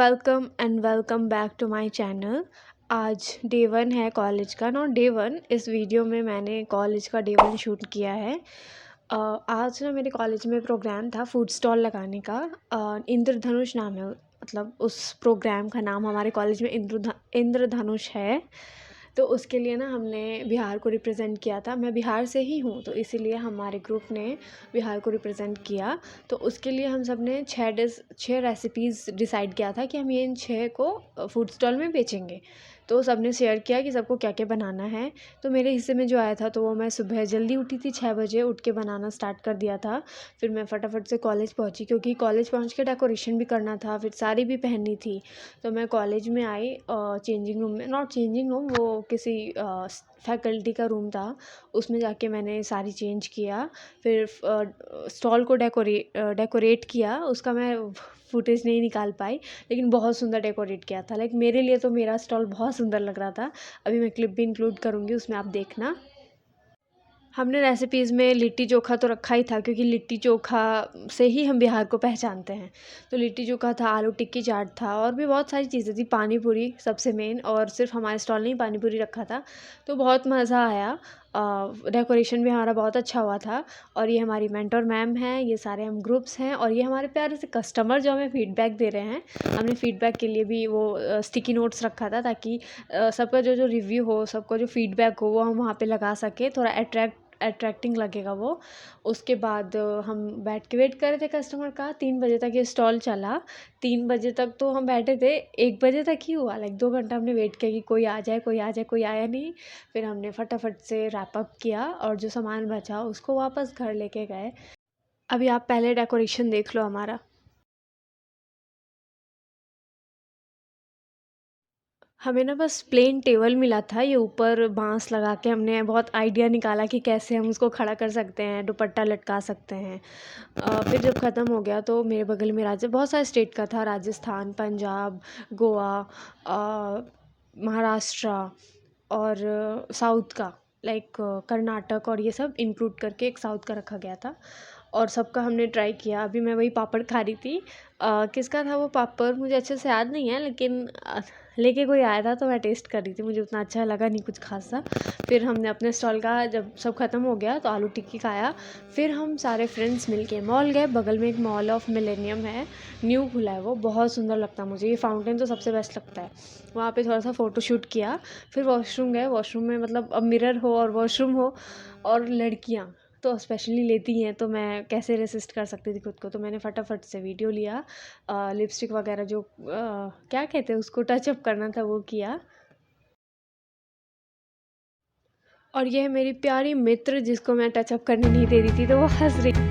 Welcome and welcome back to my channel. आज day one है college का। Not day one, इस video में मैंने कॉलेज का डे वन शूट किया है। आज ना मेरे कॉलेज में प्रोग्राम था फूड स्टॉल लगाने का। इंद्रधनुष नाम है, मतलब उस प्रोग्राम का नाम हमारे कॉलेज में इंद्रधनुष है। तो उसके लिए ना हमने बिहार को रिप्रेजेंट किया था। मैं बिहार से ही हूँ, तो इसीलिए हमारे ग्रुप ने बिहार को रिप्रेजेंट किया। तो उसके लिए हम सब ने 6 रेसिपीज़ डिसाइड किया था कि हम ये इन 6 को फूड स्टॉल में बेचेंगे। तो सब ने शेयर किया कि सबको क्या क्या बनाना है। तो मेरे हिस्से में जो आया था तो वो मैं सुबह जल्दी उठी थी, 6 बजे उठ के बनाना स्टार्ट कर दिया था। फिर मैं फटाफट से कॉलेज पहुँची, क्योंकि कॉलेज पहुँच के डेकोरेशन भी करना था, फिर साड़ी भी पहननी थी। तो मैं कॉलेज में आई, चेंजिंग रूम में, नॉट चेंजिंग रूम, वो किसी फैकल्टी का रूम था, उसमें जाके मैंने सारी चेंज किया। फिर स्टॉल को डेकोरेट किया। उसका मैं फुटेज नहीं निकाल पाई, लेकिन बहुत सुंदर डेकोरेट किया था। लाइक मेरे लिए तो मेरा स्टॉल बहुत सुंदर लग रहा था। अभी मैं क्लिप भी इंक्लूड करूँगी, उसमें आप देखना। हमने रेसिपीज़ में लिट्टी चोखा तो रखा ही था, क्योंकि लिट्टी चोखा से ही हम बिहार को पहचानते हैं। तो लिट्टी चोखा था, आलू टिक्की चाट था, और भी बहुत सारी चीज़ें थी। पानी पूरी सबसे मेन, और सिर्फ हमारे स्टॉल ने ही पानी पूरी रखा था। तो बहुत मज़ा आया। डेकोरेशन भी हमारा बहुत अच्छा हुआ था। और ये हमारी मेंटर मैम हैं, ये सारे हम ग्रुप्स हैं, और ये हमारे प्यारे से कस्टमर जो हमें फ़ीडबैक दे रहे हैं। हमने फ़ीडबैक के लिए भी वो स्टिकी नोट्स रखा था, ताकि सबका जो रिव्यू हो, सबका जो फ़ीडबैक हो, वो हम वहाँ पे लगा सकें। थोड़ा अट्रैक्टिंग लगेगा वो। उसके बाद हम बैठ के वेट कर रहे थे कस्टमर का। 3 बजे तक ये स्टॉल चला। 3 बजे तक तो हम बैठे थे, 1 बजे तक ही हुआ। लाइक 2 घंटा हमने वेट किया कि कोई आ जाए, कोई आ जाए, कोई आया नहीं। फिर हमने फटाफट से रैप अप किया, और जो सामान बचा उसको वापस घर लेके गए। अभी आप पहले डेकोरेशन देख लो हमारा। हमें ना बस प्लेन टेबल मिला था। ये ऊपर बांस लगा के हमने बहुत आइडिया निकाला कि कैसे हम उसको खड़ा कर सकते हैं, दुपट्टा लटका सकते हैं। फिर जब ख़त्म हो गया तो मेरे बगल में बहुत सारे स्टेट का था, राजस्थान, पंजाब, गोवा, महाराष्ट्र, और साउथ का, लाइक कर्नाटक, और ये सब इंक्लूड करके एक साउथ का रखा गया था। और सबका हमने ट्राई किया। अभी मैं वही पापड़ खा रही थी। किसका था वो पापड़ मुझे अच्छे से याद नहीं है, लेकिन लेके कोई आया था तो मैं टेस्ट कर रही थी। मुझे उतना अच्छा लगा नहीं कुछ खासा। फिर हमने अपने स्टॉल का जब सब ख़त्म हो गया तो आलू टिक्की खाया। फिर हम सारे फ्रेंड्स मिलके मॉल गए। बगल में एक मॉल ऑफ मिलेनियम है, न्यू खुला है, वो बहुत सुंदर लगता है मुझे। ये फाउंटेन तो सबसे बेस्ट लगता है। वहाँ पे थोड़ा सा फ़ोटो शूट किया। फिर वॉशरूम गए। वॉशरूम में मतलब अब मिरर हो और वॉशरूम हो, और लड़कियाँ तो स्पेशली लेती हैं, तो मैं कैसे रेसिस्ट कर सकती थी खुद को। तो मैंने फटाफट से वीडियो लिया। लिपस्टिक वगैरह जो क्या कहते हैं उसको, टचअप करना था वो किया। और ये है मेरी प्यारी मित्र, जिसको मैं टचअप करने नहीं दे रही थी, तो वो हंस रही।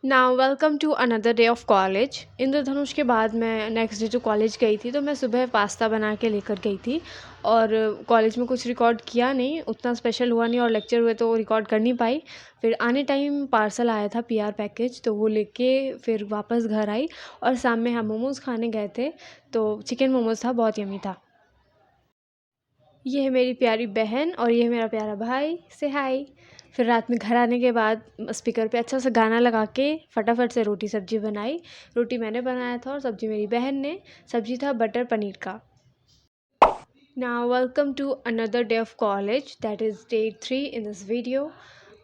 Now welcome to another day of college. इंद्रधनुष के बाद मैं नेक्स्ट डे जो कॉलेज गई थी, तो मैं सुबह पास्ता बना के लेकर गई थी। और कॉलेज में कुछ रिकॉर्ड किया नहीं, उतना स्पेशल हुआ नहीं, और लेक्चर हुए तो रिकॉर्ड कर नहीं पाई। फिर आने टाइम पार्सल आया था, पीआर पैकेज, तो वो लेके फिर वापस घर आई। और शाम में हम मोमोज़ खाने गए थे, तो चिकन मोमोज़ था, बहुत यमी था। ये है मेरी प्यारी बहन, और ये है मेरा प्यारा भाई। से हाय। फिर रात में घर आने के बाद स्पीकर पे अच्छा सा गाना लगा के फटाफट से रोटी सब्जी बनाई। रोटी मैंने बनाया था और सब्जी मेरी बहन ने। सब्जी था बटर पनीर का। Now welcome to another day of college, that is day 3 in this video.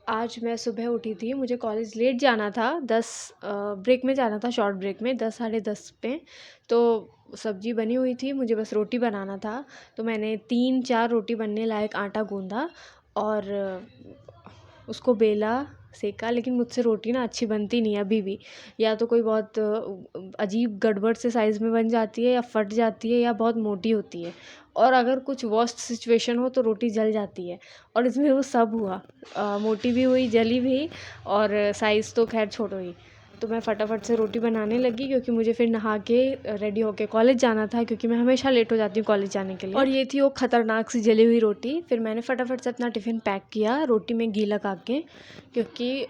आज मैं सुबह उठी थी, मुझे कॉलेज लेट जाना था, 10 ब्रेक में जाना था, शॉर्ट ब्रेक में, 10 साढ़े 10 पे। तो सब्जी बनी हुई थी, मुझे बस रोटी बनाना था। तो मैंने 3-4 रोटी बनने लायक आटा गूँधा, और उसको बेला, सेका। लेकिन मुझसे रोटी ना अच्छी बनती नहीं है अभी भी। या तो कोई बहुत अजीब गड़बड़ से साइज़ में बन जाती है, या फट जाती है, या बहुत मोटी होती है। और अगर कुछ वर्स्ट सिचुएशन हो तो रोटी जल जाती है, और इसमें वो सब हुआ। मोटी भी हुई, जली भी, और साइज़ तो खैर छोड़ो ही। तो मैं फटाफट से रोटी बनाने लगी, क्योंकि मुझे फिर नहा के रेडी होके कॉलेज जाना था, क्योंकि मैं हमेशा लेट हो जाती हूँ कॉलेज जाने के लिए। और ये थी वो खतरनाक सी जली हुई रोटी। फिर मैंने फटाफट से अपना टिफ़िन पैक किया रोटी में घी लगा के, क्योंकि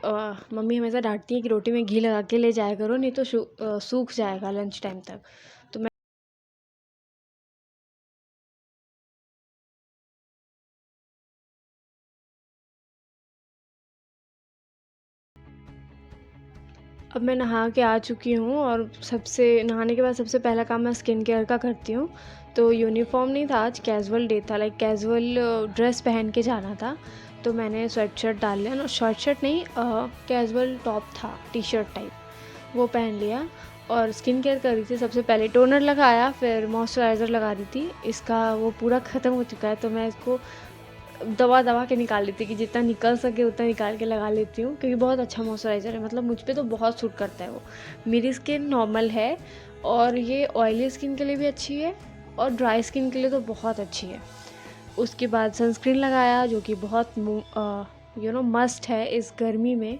मम्मी हमेशा डांटती है कि रोटी में घी लगा के ले जाया करो, नहीं तो सूख जाएगा लंच टाइम तक। तो मैं अब मैं नहा के आ चुकी हूँ और नहाने के बाद सबसे पहला काम मैं स्किन केयर का करती हूँ। तो यूनिफ़ॉर्म नहीं था, आज कैज़ुअल डे था, लाइक कैज़ुअल ड्रेस पहन के जाना था। तो मैंने स्वेटशर्ट डाल लिया, ना शर्ट नहीं, कैज़ुअल टॉप था, टी-शर्ट टाइप, वो पहन लिया और स्किन केयर कर रही थी। सबसे पहले टोनर लगाया, फिर मॉइस्चराइज़र लगा रही थी। इसका वो पूरा ख़त्म हो चुका है, तो मैं इसको दबा के निकाल लेती कि जितना निकल सके उतना निकाल के लगा लेती हूँ, क्योंकि बहुत अच्छा मॉइस्चराइज़र है, मतलब मुझ पे तो बहुत सूट करता है वो। मेरी स्किन नॉर्मल है और ये ऑयली स्किन के लिए भी अच्छी है और ड्राई स्किन के लिए तो बहुत अच्छी है। उसके बाद सनस्क्रीन लगाया, जो कि बहुत मस्ट है इस गर्मी में।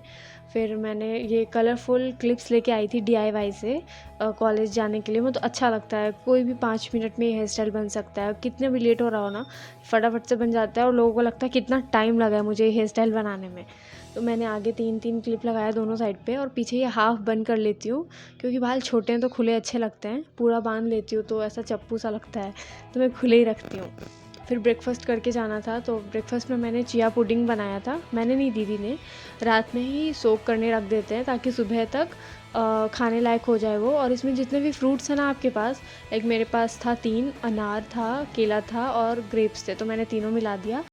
फिर मैंने ये कलरफुल क्लिप्स लेके आई थी DIY से कॉलेज जाने के लिए। मुझे तो अच्छा लगता है, कोई भी 5 मिनट में हेयर स्टाइल बन सकता है, कितने भी लेट हो रहा हो ना, फटाफट से बन जाता है और लोगों को लगता है कितना टाइम लगा है मुझे हेयर स्टाइल बनाने में। तो मैंने आगे 3-3 क्लिप लगाया दोनों साइड पे और पीछे ये हाफ़ बंद कर लेती हूँ, क्योंकि बाल छोटे हैं तो खुले अच्छे लगते हैं। पूरा बांध लेती हूँ तो ऐसा चप्पू सा लगता है, तो मैं खुले ही रखती हूँ। फिर ब्रेकफ़ास्ट करके जाना था, तो ब्रेकफ़ास्ट में मैंने चिया पुडिंग बनाया था। मैंने नहीं, दीदी ने। रात में ही सोक करने रख देते हैं ताकि सुबह तक खाने लायक हो जाए वो। और इसमें जितने भी फ्रूट्स हैं ना आपके पास, लाइक मेरे पास था 3 अनार था, केला था और ग्रेप्स थे, तो मैंने तीनों मिला दिया।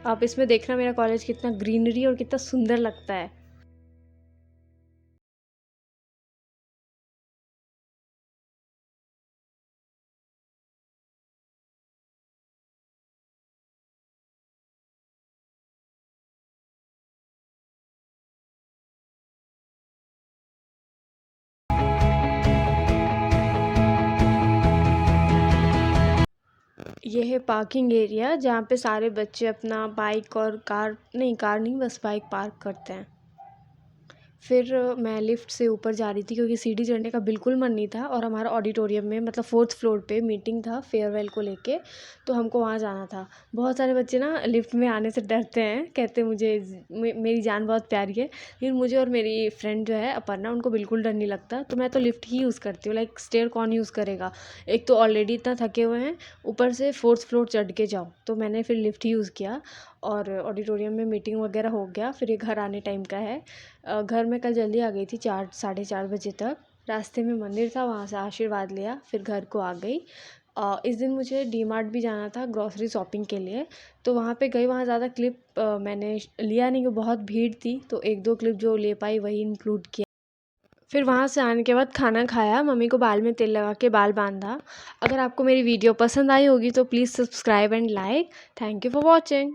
आप इसमें देखना मेरा कॉलेज कितना ग्रीनरी और कितना सुंदर लगता है। ये है पार्किंग एरिया, जहाँ पे सारे बच्चे अपना बाइक और कार नहीं, बस बाइक पार्क करते हैं। फिर मैं लिफ्ट से ऊपर जा रही थी, क्योंकि सीढ़ी चढ़ने का बिल्कुल मन नहीं था और हमारा ऑडिटोरियम में, मतलब 4th फ्लोर पे मीटिंग था फेयरवेल को लेके, तो हमको वहाँ जाना था। बहुत सारे बच्चे ना लिफ्ट में आने से डरते हैं, कहते मुझे मेरी जान बहुत प्यारी है, लेकिन मुझे और मेरी फ्रेंड जो है अपर्णा, उनको बिल्कुल डर नहीं लगता। तो मैं तो लिफ्ट ही यूज़ करती हूँ, लाइक स्टेयर कौन यूज़ करेगा, एक तो ऑलरेडी इतना थके हुए हैं, ऊपर से 4th फ्लोर चढ़ के जाओ। तो मैंने फिर लिफ्ट ही यूज़ किया और ऑडिटोरियम में मीटिंग वगैरह हो गया। फिर ये घर आने टाइम का है। घर में कल जल्दी आ गई थी, 4 साढ़े 4 बजे तक। रास्ते में मंदिर था, वहाँ से आशीर्वाद लिया, फिर घर को आ गई। इस दिन मुझे डीमार्ट भी जाना था ग्रॉसरी शॉपिंग के लिए, तो वहाँ पे गई। वहाँ ज़्यादा क्लिप मैंने लिया नहीं, क्योंकि बहुत भीड़ थी, तो 1-2 क्लिप जो ले पाई वही इंक्लूड किया। फिर वहाँ से आने के बाद खाना खाया, मम्मी को बाल में तेल लगा के बाल बांधा। अगर आपको मेरी वीडियो पसंद आई होगी तो please subscribe and like. Thank you for watching.